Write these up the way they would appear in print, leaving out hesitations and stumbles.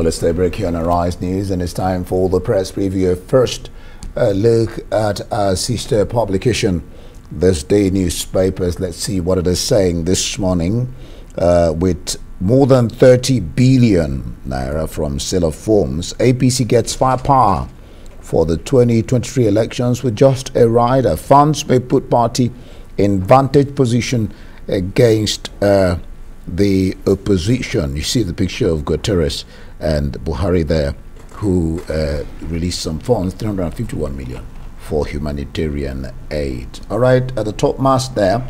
Well, let's stay break here on Arise News, and it's time for the press preview. First, look at our sister publication, This Day newspapers. Let's see what it is saying this morning. With more than 30 billion naira from sale of forms, APC gets firepower for the 2023 elections with just a rider. Funds may put party in vantage position against the opposition. You see the picture of Guterres and Buhari there, who released some funds, 351 million for humanitarian aid. All right, at the top mast there,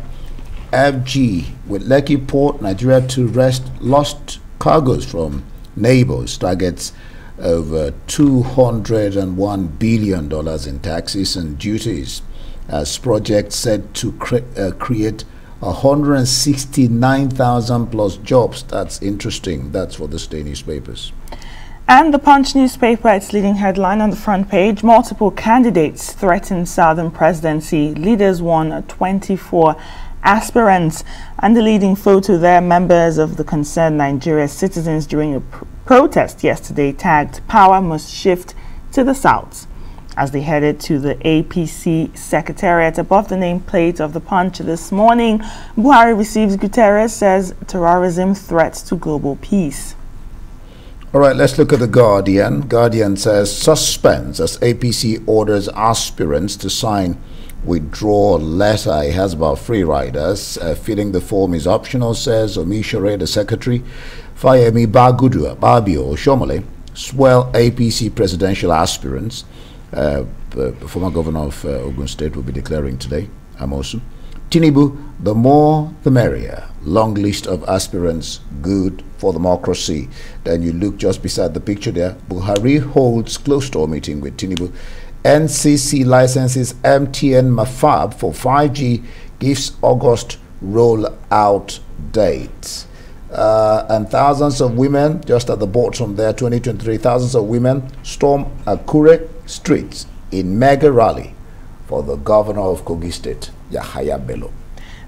FG with Lekki Port, Nigeria to rest lost cargoes from neighbors, targets over $201 billion in taxes and duties as project set to create 169,000 plus jobs. That's interesting. That's for This Day newspapers. And the Punch newspaper, its leading headline on the front page: multiple candidates threaten Southern presidency. Leaders won 24 aspirants. And the leading photo there, members of the Concerned Nigeria Citizens during a protest yesterday tagged "Power must shift to the South" as they headed to the APC secretariat. Above the nameplate of the Punch this morning, Buhari receives Guterres, says terrorism threats to global peace. All right, let's look at the Guardian. Guardian says suspense as APC orders aspirants to sign withdrawal letter. It has about 3 riders. Filling the form is optional, says Omishore, the secretary. Fayemi Bagudu, Babio, Shomole swell APC presidential aspirants. The former governor of Ogun State will be declaring today, Amosu. Tinubu, the more the merrier. Long list of aspirants, good for democracy. Then you look just beside the picture there. Buhari holds closed-door meeting with Tinubu. NCC licenses MTN Mafab for 5G, gives August rollout date. And thousands of women, just at the bottom there, 2023, thousands of women storm Akure streets in mega rally for the governor of Kogi State, Yahaya Bello.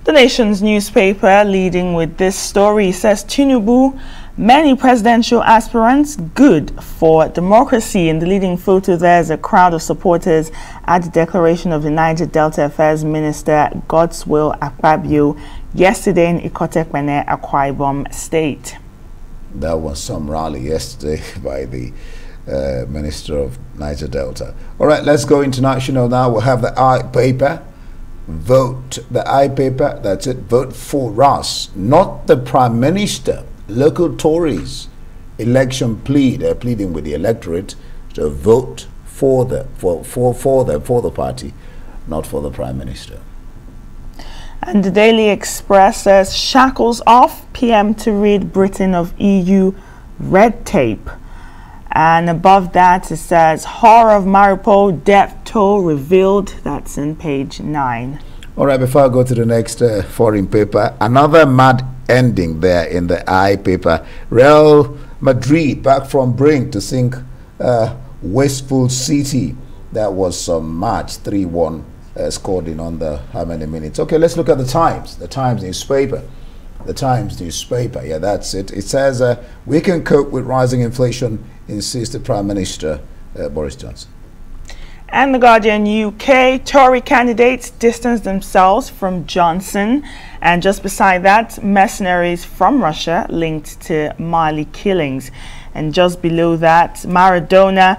The Nation's newspaper, leading with this story, says Tinubu, many presidential aspirants, good for democracy. In the leading photo, there's a crowd of supporters at the declaration of the Niger Delta Affairs Minister Godswill Akpabio yesterday in Ikotekpene, Akwa Ibom State. There was some rally yesterday by the Minister of Niger Delta. All right, let's go international now. We'll have the I-paper. Vote, the I-paper, that's it. Vote for Ras, not the Prime Minister. Local Tories election plea, they're pleading with the electorate to vote for the party, not for the Prime Minister. And the Daily Express says shackles off, PM to rid Britain of EU red tape. And above that it says horror of Mariupol, death toll revealed. That's in page 9. All right, before I go to the next foreign paper, another mad ending there in the I-paper. Real Madrid back from brink to sink wasteful City. That was some match, 3-1 scored in under how many minutes? Okay, let's look at the Times newspaper. The Times newspaper, yeah, that's it. It says we can cope with rising inflation, insists the Prime Minister Boris Johnson. And the Guardian UK, Tory candidates distance themselves from Johnson. And just beside that, mercenaries from Russia linked to Mali killings. And just below that, Maradona's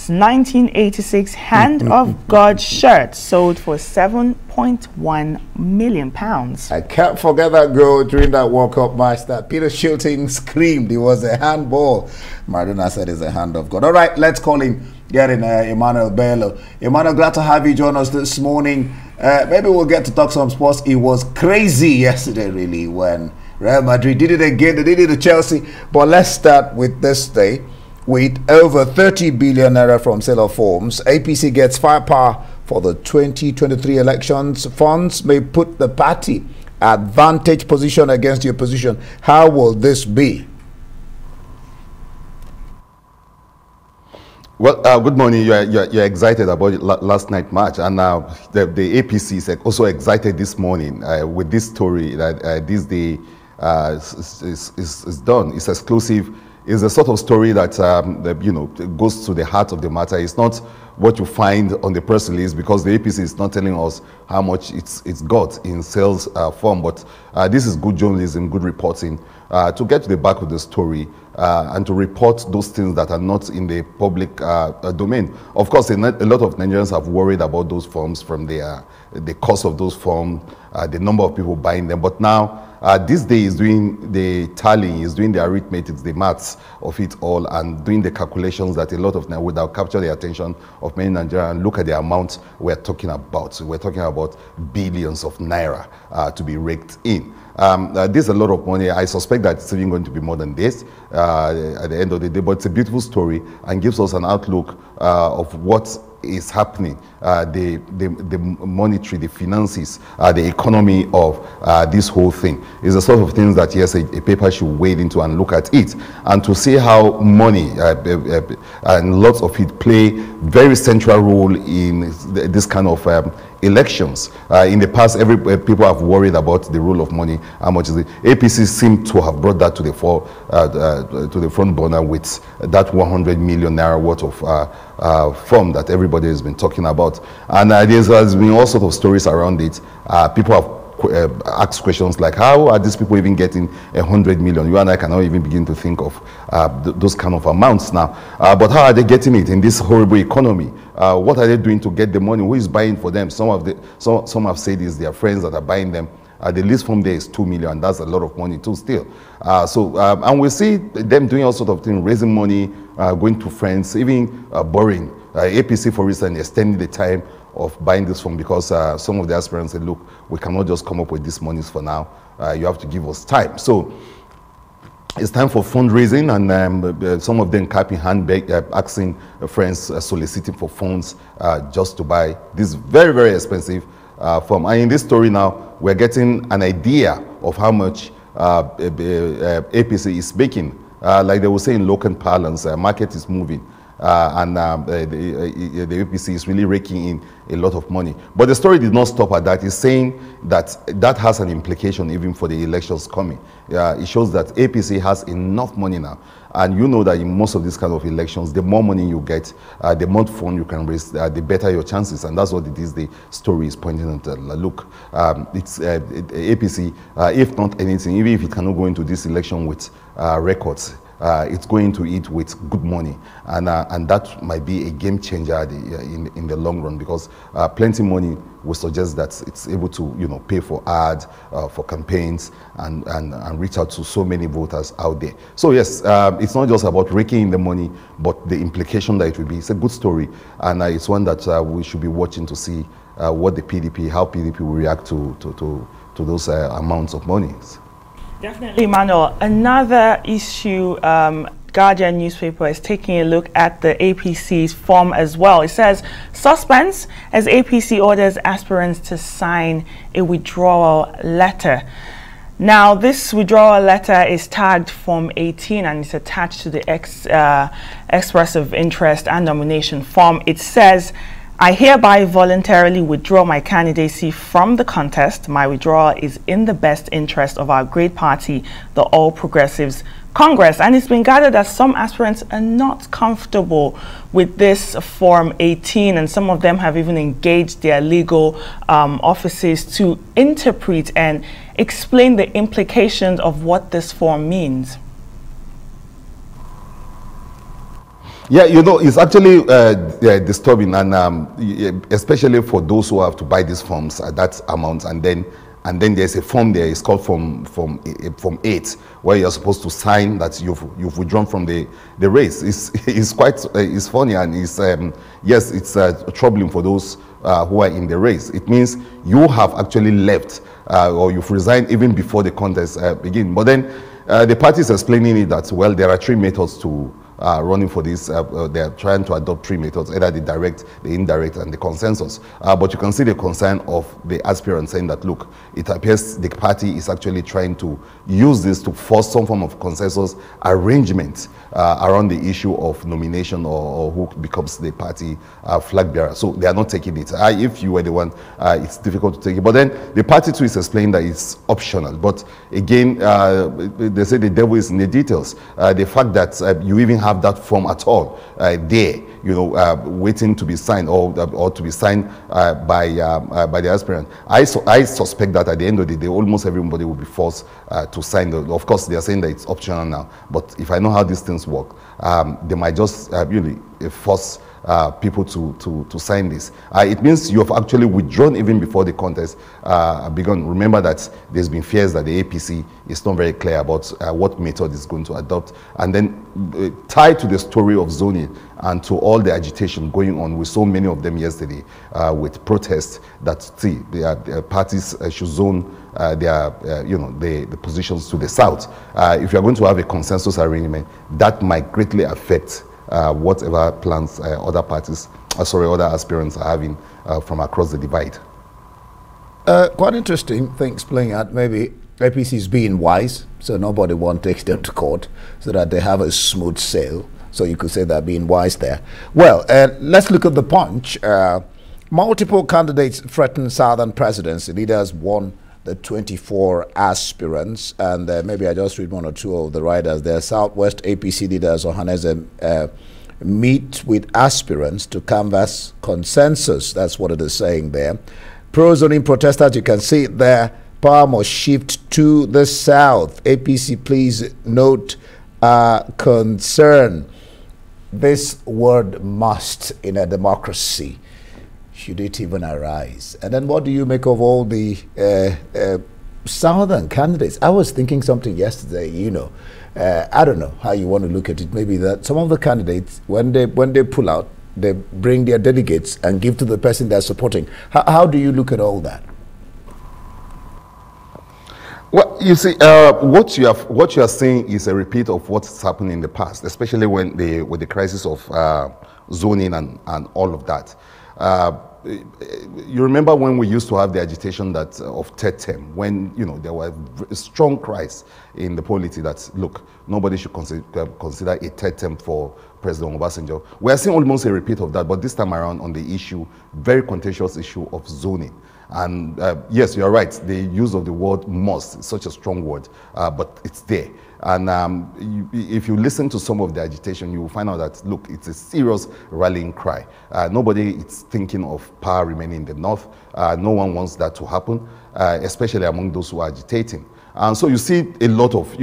1986 Hand of God shirt sold for £7.1 million. I can't forget that goal during that World Cup match that Peter Shilton screamed it was a handball. Maradona said it's a hand of God. All right, let's call him. Get in Emmanuel Bello. Emmanuel, glad to have you join us this morning. Maybe we'll get to talk some sports. It was crazy yesterday, really, when Real Madrid did it again. They did it to Chelsea. But let's start with this day. With over 30 billion naira from sale of forms, APC gets firepower for the 2023 elections. Funds may put the party at vantage position against the opposition. How will this be? Well, good morning. You're excited about last night's match, and the APC is also excited this morning with this story that this day is done. It's exclusive is a sort of story that, you know, goes to the heart of the matter. It's not what you find on the press release, because the APC is not telling us how much it's got in sales form, but this is good journalism, good reporting, to get to the back of the story and to report those things that are not in the public domain. Of course, a lot of Nigerians have worried about those forms, from the cost of those forms, the number of people buying them, but now this day is doing the tallying, is doing the arithmetic, the maths of it all, and doing the calculations that a lot of would have captured the attention of many Nigerians. And look at the amount we're talking about. So we're talking about billions of naira to be raked in. There's a lot of money. I suspect that it's even going to be more than this at the end of the day, but it's a beautiful story and gives us an outlook of what is happening, the monetary, the finances, the economy of this whole thing. Is the sort of things that, yes, a paper should wade into and look at it, and to see how money and lots of it play very central role in this kind of elections. In the past, people have worried about the role of money, how much is it. APC seem to have brought that to the front burner with that 100 million naira worth of form that everybody has been talking about. And there's been all sorts of stories around it. People have asked questions like, how are these people even getting 100 million? You and I cannot even begin to think of those kind of amounts now. But how are they getting it in this horrible economy? What are they doing to get the money? Who is buying for them? Some have said it's their friends that are buying them. The least from there is 2 million. That's a lot of money too still. And we see them doing all sorts of things, raising money, going to friends, even borrowing. APC, for instance, extending the time of buying this phone because some of the aspirants said, look, we cannot just come up with these monies for now. You have to give us time. So it's time for fundraising, and some of them cap in hand, asking friends, soliciting for funds just to buy this very, very expensive phone. And in this story now, we're getting an idea of how much APC is making. Like they were saying in local parlance, market is moving. The APC is really raking in a lot of money. But the story did not stop at that. It's saying that that has an implication even for the elections coming. It shows that APC has enough money now. And you know that in most of these kind of elections, the more money you get, the more fund you can raise, the better your chances. And that's what it is the story is pointing at. Look, it's APC, if not anything, even if it cannot go into this election with records, it's going to eat with good money, and that might be a game changer in the long run, because plenty money will suggest that it's able to, you know, pay for ads, for campaigns, and reach out to so many voters out there. So yes, it's not just about raking in the money, but the implication that it will be. It's a good story, and it's one that we should be watching to see what the PDP, how PDP will react to those amounts of money. Definitely, Manuel. Another issue, Guardian newspaper is taking a look at the APC's form as well. It says, suspense as APC orders aspirants to sign a withdrawal letter. Now, this withdrawal letter is tagged Form 18 and it's attached to the express of interest and nomination form. It says, I hereby voluntarily withdraw my candidacy from the contest. My withdrawal is in the best interest of our great party, the All Progressives Congress. And it's been gathered that some aspirants are not comfortable with this Form 18, and some of them have even engaged their legal offices to interpret and explain the implications of what this form means. Yeah, you know, it's actually disturbing, and especially for those who have to buy these forms at that amount, and then there's a form there. It's called Form 8, where you're supposed to sign that you've withdrawn from the race. It's quite it's funny, and it's yes, it's troubling for those who are in the race. It means you have actually left, or you've resigned even before the contest begins. But then the party is explaining it that, well, there are three methods to running for this. They are trying to adopt three methods, either the direct, the indirect, and the consensus. But you can see the concern of the aspirant saying that, look, it appears the party is actually trying to use this to force some form of consensus arrangement around the issue of nomination or who becomes the party flag bearer. So they are not taking it. If you were the one, it's difficult to take it. But then the party too is explaining that it's optional. But again, they say the devil is in the details. The fact that you even have that form at all there, waiting to be signed or to be signed by the aspirant. I suspect that at the end of the day, almost everybody will be forced to sign. Of course, they are saying that it's optional now. But if I know how these things work, they might just really force people to sign this. It means you have actually withdrawn even before the contest begun. Remember that there's been fears that the APC is not very clear about what method it's going to adopt. And then tied to the story of zoning and to all the agitation going on, we saw many of them yesterday with protests that the parties should zone the positions to the south. If you're going to have a consensus arrangement, that might greatly affect whatever plans other aspirants are having from across the divide. Quite interesting things playing out. Maybe APC is being wise, so nobody won't take them to court, so that they have a smooth sail. So you could say they're being wise there. Well, let's look at the Punch. Multiple candidates threaten Southern presidency. Leaders won the 24 aspirants, and maybe I just read one or two of the riders there. Southwest APC leaders Ohaneze meet with aspirants to canvass consensus. That's what it is saying there. Pro-zoning protesters, you can see it there. Power must shift to the south. APC, please note concern. This word must in a democracy. Should it even arise? And then what do you make of all the southern candidates? I was thinking something yesterday, I don't know how you want to look at it. Maybe that some of the candidates, when they pull out, they bring their delegates and give to the person they're supporting. How do you look at all that? Well, you see, what you are saying is a repeat of what's happened in the past, especially with the crisis of zoning and all of that. You remember when we used to have the agitation of third term, when there was a strong cries in the polity that, look, nobody should consider a third term for President Obasanjo. We are seeing almost a repeat of that, but this time around on the issue, very contentious issue of zoning. And yes, you're right, the use of the word must is such a strong word, but it's there. And if you listen to some of the agitation, you will find out that, look, it's a serious rallying cry. Nobody is thinking of power remaining in the north. No one wants that to happen, especially among those who are agitating. And so you see a lot of,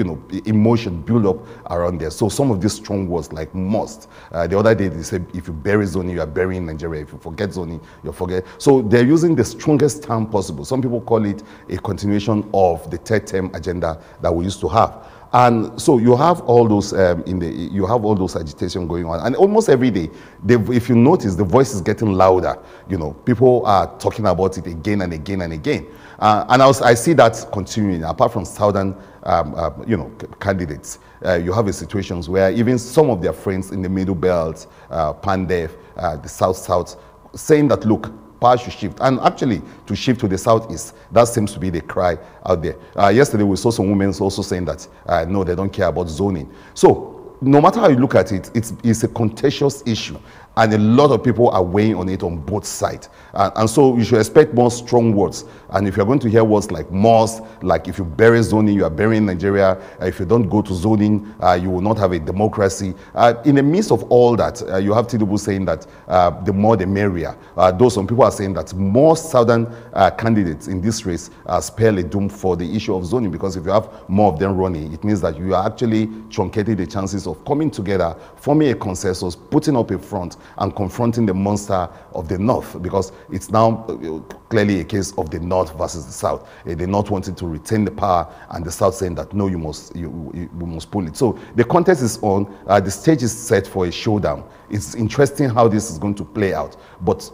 emotion build up around there. So some of these strong words like must. The other day they said, if you bury zoning, you are burying Nigeria. If you forget zoning, you forget. So they're using the strongest term possible. Some people call it a continuation of the third term agenda that we used to have. And so you have all those agitation going on, and almost every day, if you notice, the voice is getting louder. People are talking about it again and again and again. And I see that continuing. Apart from southern, candidates, you have situations where even some of their friends in the middle belt, Pandef, the south, saying that, look, power should shift, and actually to shift to the southeast. That seems to be the cry out there. Yesterday we saw some women also saying that no, they don't care about zoning. So no matter how you look at it, it's a contentious issue, and a lot of people are weighing on it on both sides. And so you should expect more strong words. And if you're going to hear words like must, like if you bury zoning, you are burying Nigeria. If you don't go to zoning, you will not have a democracy. In the midst of all that, you have Tinubu saying that the more the merrier. Though some people are saying that more southern candidates in this race spell a doom for the issue of zoning, because if you have more of them running, it means that you are actually truncating the chances of coming together, forming a consensus, putting up a front, and confronting the monster of the north, because it's now clearly a case of the north versus the south. The north wanting to retain the power, and the south saying that no, we must pull it. So the contest is on. The stage is set for a showdown It's interesting how this is going to play out. But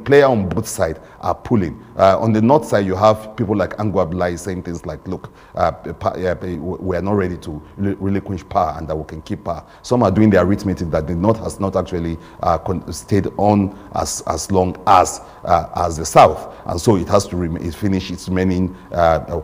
players on both sides are pulling. On the north side, you have people like Ango Abdullahi saying things like, look, we are not ready to relinquish power and that we can keep power. Some are doing the arithmetic that the north has not actually stayed on as long as the south. And so it has to finish its remaining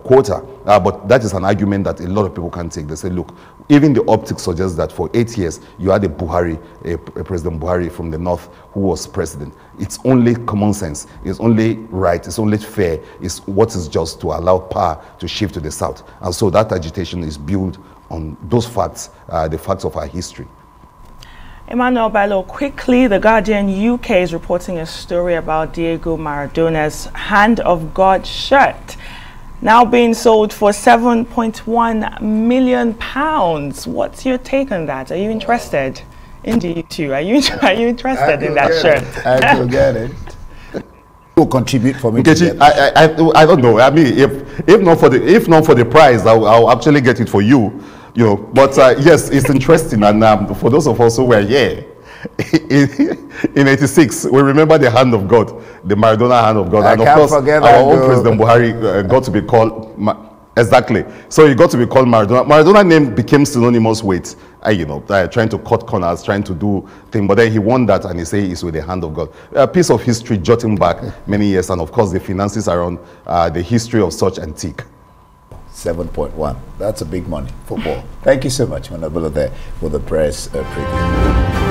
quota. But that is an argument that a lot of people can take. They say, look, even the optics suggests that for 8 years, you had a President Buhari from the north who was president. It's only common sense. It's only right. It's only fair. It's what is just to allow power to shift to the south. And so that agitation is built on those facts, the facts of our history. Emmanuel Bello, quickly, The Guardian UK is reporting a story about Diego Maradona's Hand of God shirt, now being sold for £7.1 million. What's your take on that? Are you interested? Indeed, too. Are you interested in that shirt? I will get it. Will contribute for me. I don't know. I mean, if not for the price, I'll actually get it for you. But yes, it's interesting. And for those of us who were here in '86, we remember the hand of God, the Maradona hand of God, and of course, our own President Buhari got to be called. Exactly. So he got to be called Maradona. Maradona name became synonymous with, trying to cut corners, trying to do things. But then he won that, and he said it's with the hand of God. A piece of history jotting back many years, and of course the finances around the history of such antique. 7.1. That's a big money. Football. Thank you so much, Manabula, there for the press preview.